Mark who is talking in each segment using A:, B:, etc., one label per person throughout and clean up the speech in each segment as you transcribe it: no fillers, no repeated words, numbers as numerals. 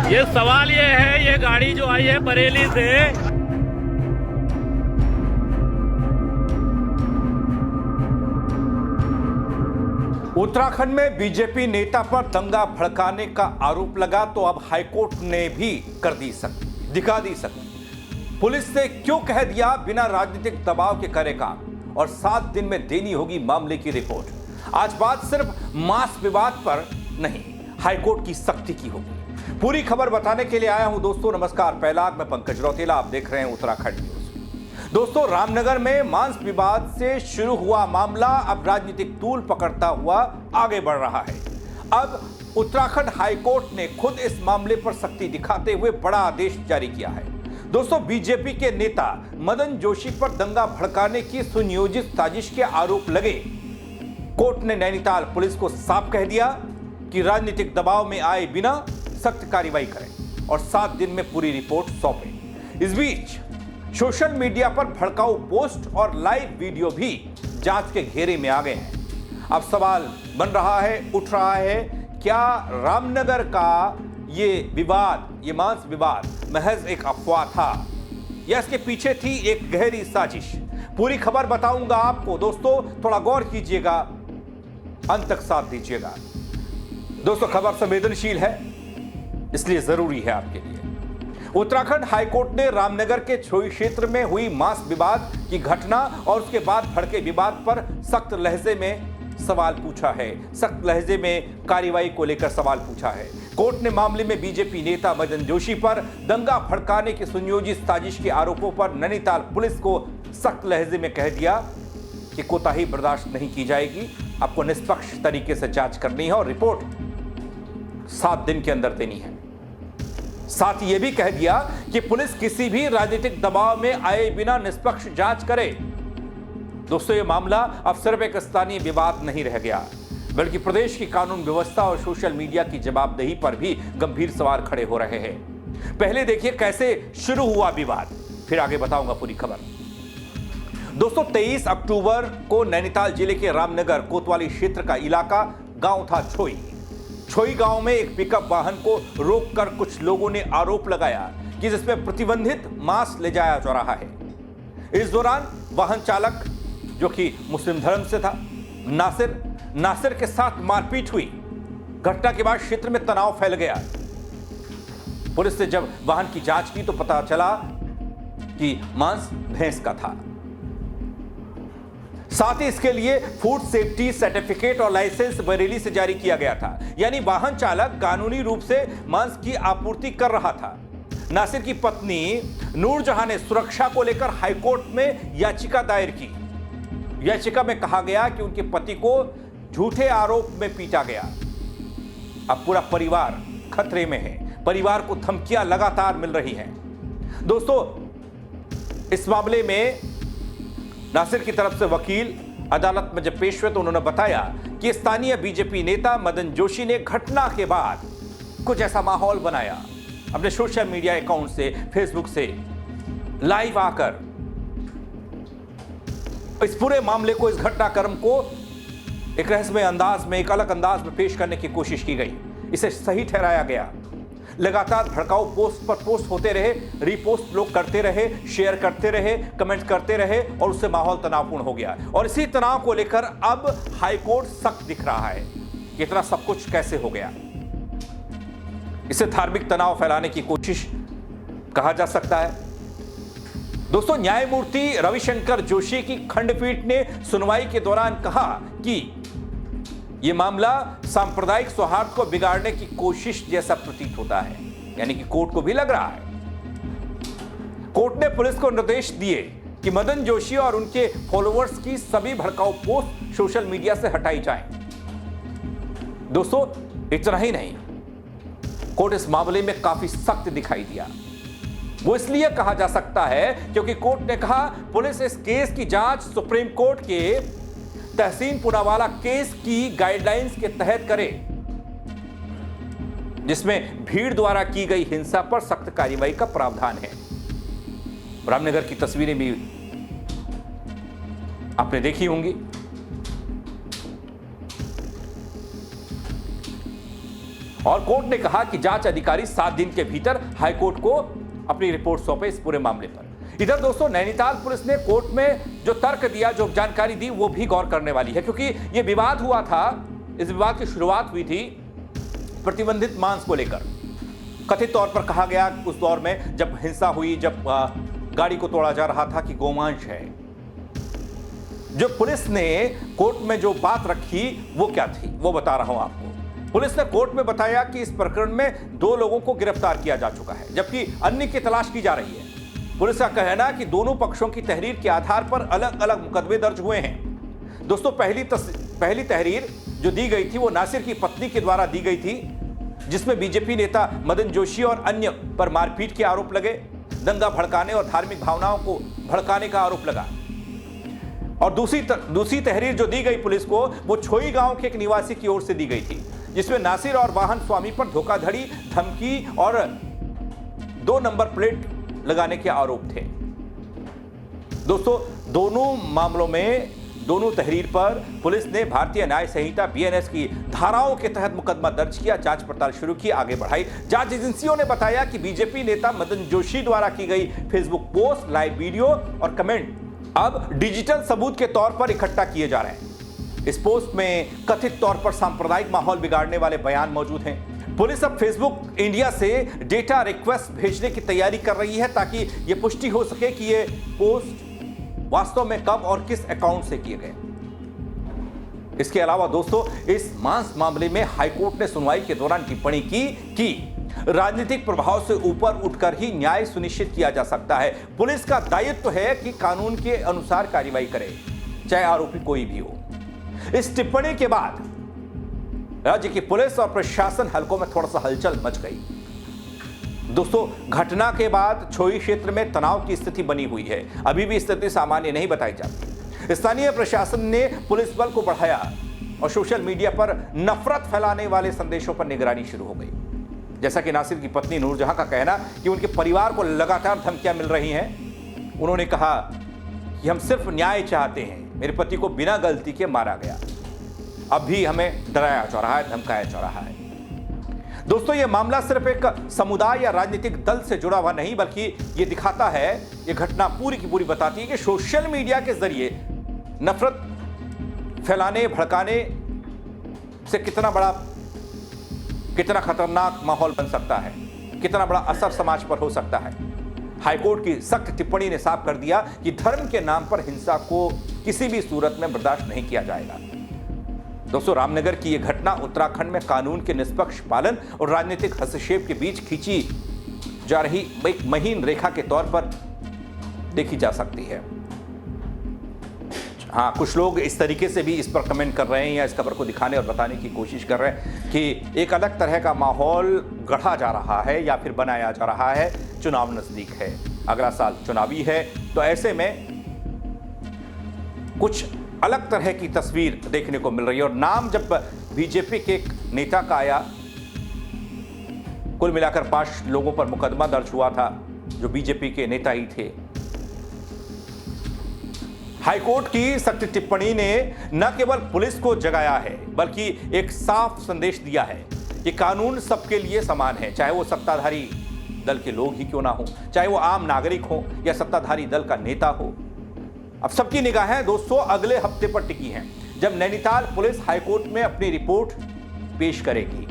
A: ये सवाल ये है, ये गाड़ी जो आई है बरेली से,
B: उत्तराखंड में बीजेपी नेता पर दंगा भड़काने का आरोप लगा तो अब हाईकोर्ट ने भी कर दी सख्ती, दिखा दी सख्ती। पुलिस ने क्यों कह दिया बिना राजनीतिक दबाव के करे काम, और 7 दिन में देनी होगी मामले की रिपोर्ट। आज बात सिर्फ मांस विवाद पर नहीं, हाईकोर्ट की सख्ती की होगी। पूरी खबर बताने के लिए आया हूं दोस्तों। नमस्कार, पहला मैं पंकज रौतेला, आप देख रहे हैं उत्तराखंड न्यूज। दोस्तों, रामनगर में मांस विवाद से शुरू हुआ मामला अब राजनीतिक तूल पकड़ता हुआ आगे बढ़ रहा है। अब उत्तराखंड हाईकोर्ट ने खुद इस मामले पर सख्ती दिखाते हुए बड़ा आदेश जारी किया है। दोस्तों, बीजेपी के नेता मदन जोशी पर दंगा भड़काने की सुनियोजित साजिश के आरोप लगे। कोर्ट ने नैनीताल पुलिस को साफ कह दिया कि राजनीतिक दबाव में आए बिना सख्त कार्रवाई करें और 7 दिन में पूरी रिपोर्ट सौंपें। इस बीच सोशल मीडिया पर भड़काऊ पोस्ट और लाइव वीडियो भी जांच के घेरे में आ गए हैं। अब सवाल बन रहा है, उठ रहा है, क्या रामनगर का ये विवाद, ये मांस विवाद महज एक अफवाह था या इसके पीछे थी एक गहरी साजिश? पूरी खबर बताऊंगा आपको दोस्तों, थोड़ा गौर कीजिएगा, अंत तक साथ दीजिएगा। दोस्तों, खबर संवेदनशील है, इसलिए जरूरी है आपके लिए। उत्तराखंड हाईकोर्ट ने रामनगर के छोई क्षेत्र में हुई मांस विवाद की घटना और उसके बाद भड़के विवाद पर सख्त लहजे में सवाल पूछा है, सख्त लहजे में कार्रवाई को लेकर सवाल पूछा है। कोर्ट ने मामले में बीजेपी नेता मदन जोशी पर दंगा भड़काने की सुनियोजित साजिश के आरोपों पर नैनीताल पुलिस को सख्त लहजे में कह दिया कि कोताही बर्दाश्त नहीं की जाएगी, आपको निष्पक्ष तरीके से जांच करनी है और रिपोर्ट 7 दिन के अंदर देनी है। साथ ही यह भी कह दिया कि पुलिस किसी भी राजनीतिक दबाव में आए बिना निष्पक्ष जांच करे। दोस्तों, यह मामला अब सिर्फ एक स्थानीय विवाद नहीं रह गया, बल्कि प्रदेश की कानून व्यवस्था और सोशल मीडिया की जवाबदेही पर भी गंभीर सवाल खड़े हो रहे हैं। पहले देखिए कैसे शुरू हुआ विवाद, फिर आगे बताऊंगा पूरी खबर। दोस्तों, 23 अक्टूबर को नैनीताल जिले के रामनगर कोतवाली क्षेत्र का इलाका गांव था छोई गांव में एक पिकअप वाहन को रोककर कुछ लोगों ने आरोप लगाया कि जिसमें प्रतिबंधित मांस ले जाया जा रहा है। इस दौरान वाहन चालक, जो कि मुस्लिम धर्म से था, नासिर के साथ मारपीट हुई। घटना के बाद क्षेत्र में तनाव फैल गया। पुलिस ने जब वाहन की जांच की तो पता चला कि मांस भैंस का था। साथ ही इसके लिए फूड सेफ्टी सर्टिफिकेट और लाइसेंस बरेली से जारी किया गया था, यानी वाहन चालक कानूनी रूप से मांस की आपूर्ति कर रहा था। नासिर की पत्नी नूरजहां ने सुरक्षा को लेकर हाईकोर्ट में याचिका दायर की। याचिका में कहा गया कि उनके पति को झूठे आरोप में पीटा गया। अब पूरा परिवार खतरे में है, परिवार को धमकियां लगातार मिल रही हैं। दोस्तों, इस मामले में नासिर की तरफ से वकील अदालत में जब पेश हुए तो उन्होंने बताया कि स्थानीय बीजेपी नेता मदन जोशी ने घटना के बाद कुछ ऐसा माहौल बनाया अपने सोशल मीडिया अकाउंट से, फेसबुक से लाइव आकर इस पूरे मामले को, इस घटनाक्रम को एक रहस्यमय अंदाज में, एक अलग अंदाज में पेश करने की कोशिश की गई। इसे सही ठहराया गया। लगातार भड़काऊ पोस्ट पर पोस्ट होते रहे, रीपोस्ट लोग करते रहे, शेयर करते रहे, कमेंट करते रहे और उससे माहौल तनावपूर्ण हो गया। और इसी तनाव को लेकर अब हाईकोर्ट सख्त दिख रहा है कि इतना सब कुछ कैसे हो गया। इसे धार्मिक तनाव फैलाने की कोशिश कहा जा सकता है। दोस्तों, न्यायमूर्ति रविशंकर जोशी की खंडपीठ ने सुनवाई के दौरान कहा कि यह मामला सांप्रदायिक सौहार्द को बिगाड़ने की कोशिश जैसा प्रतीत होता है, यानी कि कोर्ट को भी लग रहा है। कोर्ट ने पुलिस को निर्देश दिए कि मदन जोशी और उनके फॉलोअर्स की सभी भड़काऊ पोस्ट सोशल मीडिया से हटाई जाएं। दोस्तों, इतना ही नहीं, कोर्ट इस मामले में काफी सख्त दिखाई दिया। वो इसलिए कहा जा सकता है क्योंकि कोर्ट ने कहा पुलिस इस केस की जांच सुप्रीम कोर्ट के तहसीन पूनावाला केस की गाइडलाइंस के तहत करे, जिसमें भीड़ द्वारा की गई हिंसा पर सख्त कार्रवाई का प्रावधान है। रामनगर की तस्वीरें भी आपने देखी होंगी। और कोर्ट ने कहा कि जांच अधिकारी 7 दिन के भीतर हाईकोर्ट को अपनी रिपोर्ट सौंपे इस पूरे मामले पर। इधर दोस्तों नैनीताल पुलिस ने कोर्ट में जो तर्क दिया, जो जानकारी दी, वो भी गौर करने वाली है, क्योंकि यह विवाद हुआ था। इस विवाद की शुरुआत हुई थी प्रतिबंधित मांस को लेकर। कथित तौर पर कहा गया उस दौर में जब हिंसा हुई, जब गाड़ी को तोड़ा जा रहा था कि गोमांस है। जो पुलिस ने कोर्ट में जो बात रखी वो क्या थी, वो बता रहा हूं आपको। पुलिस ने कोर्ट में बताया कि इस प्रकरण में 2 लोगों को गिरफ्तार किया जा चुका है, जबकि अन्य की तलाश की जा रही है। पुलिस का कहना है कि दोनों पक्षों की तहरीर के आधार पर अलग अलग मुकदमे दर्ज हुए हैं। दोस्तों पहली तहरीर जो दी गई थी वो नासिर की पत्नी के द्वारा दी गई थी, जिसमें बीजेपी नेता मदन जोशी और अन्य पर मारपीट के आरोप लगे, दंगा भड़काने और धार्मिक भावनाओं को भड़काने का आरोप लगा। और दूसरी तहरीर जो दी गई पुलिस को वो छोई गांव के एक निवासी की ओर से दी गई थी, जिसमें नासिर और वाहन स्वामी पर धोखाधड़ी, धमकी और 2 नंबर प्लेट लगाने के आरोप थे। दोस्तों दोनों मामलों में, दोनों तहरीर पर पुलिस ने भारतीय न्याय संहिता BNS की धाराओं के तहत मुकदमा दर्ज किया, जांच पड़ताल शुरू की, आगे बढ़ाई। जांच एजेंसियों ने बताया कि बीजेपी नेता मदन जोशी द्वारा की गई फेसबुक पोस्ट, लाइव वीडियो और कमेंट अब डिजिटल सबूत के तौर पर इकट्ठा किए जा रहे हैं। इस पोस्ट में कथित तौर पर सांप्रदायिक माहौल बिगाड़ने वाले बयान मौजूद हैं। पुलिस अब फेसबुक इंडिया से डेटा रिक्वेस्ट भेजने की तैयारी कर रही है, ताकि यह पुष्टि हो सके कि ये पोस्ट वास्तव में कब और किस अकाउंट से किए गए। इसके अलावा दोस्तों इस मांस मामले में हाईकोर्ट ने सुनवाई के दौरान टिप्पणी की कि राजनीतिक प्रभाव से ऊपर उठकर ही न्याय सुनिश्चित किया जा सकता है। पुलिस का दायित्व है कि कानून के अनुसार कार्रवाई करे, चाहे आरोपी कोई भी हो। इस टिप्पणी के बाद राज्य की पुलिस और प्रशासन हलकों में थोड़ा सा हलचल मच गई। दोस्तों घटना के बाद छोई क्षेत्र में तनाव की स्थिति बनी हुई है। अभी भी स्थिति सामान्य नहीं बताई जाती। स्थानीय प्रशासन ने पुलिस बल को बढ़ाया और सोशल मीडिया पर नफरत फैलाने वाले संदेशों पर निगरानी शुरू हो गई। जैसा कि नासिर की पत्नी नूरजहां का कहना कि उनके परिवार को लगातार धमकियां मिल रही हैं। उन्होंने कहा कि हम सिर्फ न्याय चाहते हैं, मेरे पति को बिना गलती के मारा गया, अब भी हमें डराया जा रहा है, धमकाया जा रहा है। दोस्तों यह मामला सिर्फ एक समुदाय या राजनीतिक दल से जुड़ा हुआ नहीं, बल्कि यह दिखाता है, यह घटना पूरी की पूरी बताती है कि सोशल मीडिया के जरिए नफरत फैलाने, भड़काने से कितना खतरनाक माहौल बन सकता है, कितना बड़ा असर समाज पर हो सकता है। हाईकोर्ट की सख्त टिप्पणी ने साफ कर दिया कि धर्म के नाम पर हिंसा को किसी भी सूरत में बर्दाश्त नहीं किया जाएगा। दोस्तों रामनगर की यह घटना उत्तराखंड में कानून के निष्पक्ष पालन और राजनीतिक हस्तक्षेप के बीच खींची जा रही एक महीन रेखा के तौर पर देखी जा सकती है। हाँ, कुछ लोग इस तरीके से भी इस पर कमेंट कर रहे हैं या इस खबर को दिखाने और बताने की कोशिश कर रहे हैं कि एक अलग तरह का माहौल गढ़ा जा रहा है या फिर बनाया जा रहा है। चुनाव नजदीक है, अगला साल चुनावी है, तो ऐसे में कुछ अलग तरह की तस्वीर देखने को मिल रही है। और नाम जब बीजेपी के एक नेता का आया, कुल मिलाकर 5 लोगों पर मुकदमा दर्ज हुआ था जो बीजेपी के नेता ही थे। हाईकोर्ट की सख्त टिप्पणी ने न केवल पुलिस को जगाया है, बल्कि एक साफ संदेश दिया है कि कानून सबके लिए समान है, चाहे वो सत्ताधारी दल के लोग ही क्यों ना हो, चाहे वो आम नागरिक हो या सत्ताधारी दल का नेता हो। अब सबकी निगाहें दोस्तों अगले हफ्ते पर टिकी हैं, जब नैनीताल पुलिस हाईकोर्ट में अपनी रिपोर्ट पेश करेगी,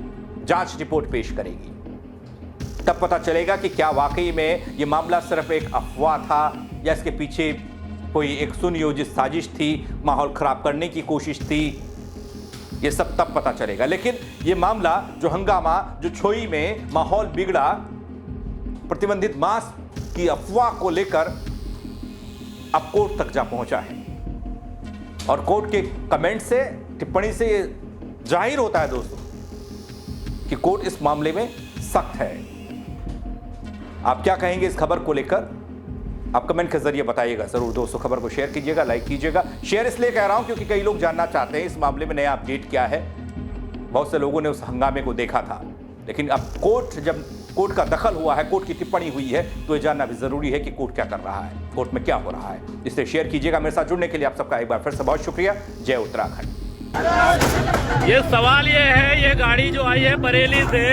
B: जांच रिपोर्ट पेश करेगी। तब पता चलेगा कि क्या वाकई में यह मामला सिर्फ एक अफवाह था या इसके पीछे कोई एक सुनियोजित साजिश थी, माहौल खराब करने की कोशिश थी। यह सब तब पता चलेगा। लेकिन यह मामला, जो हंगामा, जो छोई में माहौल बिगड़ा प्रतिबंधित मांस की अफवाह को लेकर, अब कोर्ट तक जा पहुंचा है। और कोर्ट के कमेंट से, टिप्पणी से जाहिर होता है दोस्तों कि कोर्ट इस मामले में सख्त है। आप क्या कहेंगे इस खबर को लेकर? आप कमेंट के जरिए बताइएगा जरूर दोस्तों। खबर को शेयर कीजिएगा, लाइक कीजिएगा। शेयर इसलिए कह रहा हूं क्योंकि कई लोग जानना चाहते हैं इस मामले में नया अपडेट क्या है। बहुत से लोगों ने उस हंगामे को देखा था, लेकिन अब जब कोर्ट का दखल हुआ है, कोर्ट की टिप्पणी हुई है, तो ये जानना भी जरूरी है कि कोर्ट क्या कर रहा है, कोर्ट में क्या हो रहा है। इसलिए शेयर कीजिएगा। मेरे साथ जुड़ने के लिए आप सबका एक बार फिर से बहुत शुक्रिया। जय उत्तराखंड।
A: ये सवाल ये है, ये गाड़ी जो आई है बरेली से,